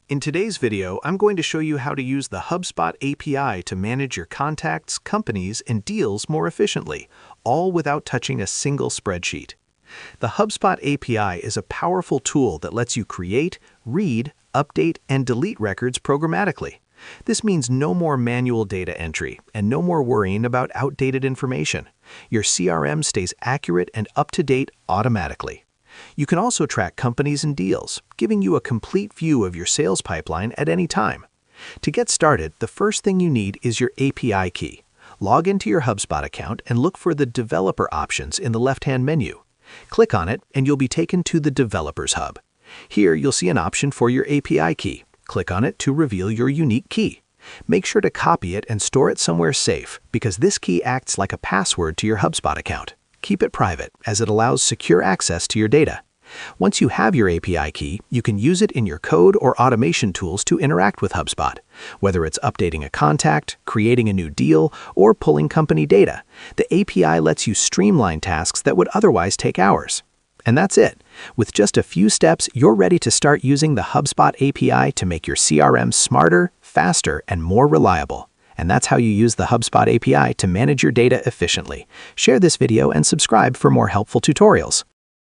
In today's video, I'm going to show you how to use the HubSpot API to manage your contacts, companies, and deals more efficiently, all without touching a single spreadsheet. The HubSpot API is a powerful tool that lets you create, read, update, and delete records programmatically. This means no more manual data entry and no more worrying about outdated information. Your CRM stays accurate and up-to-date automatically. You can also track companies and deals, giving you a complete view of your sales pipeline at any time. To get started, the first thing you need is your API key. Log into your HubSpot account and look for the Developer options in the left-hand menu. Click on it and you'll be taken to the Developers Hub. Here you'll see an option for your API key. Click on it to reveal your unique key. Make sure to copy it and store it somewhere safe because this key acts like a password to your HubSpot account. Keep it private as it allows secure access to your data. Once you have your API key, you can use it in your code or automation tools to interact with HubSpot. Whether it's updating a contact, creating a new deal, or pulling company data, the API lets you streamline tasks that would otherwise take hours. And that's it. With just a few steps, you're ready to start using the HubSpot API to make your CRM smarter, faster, and more reliable. And that's how you use the HubSpot API to manage your data efficiently. Share this video and subscribe for more helpful tutorials.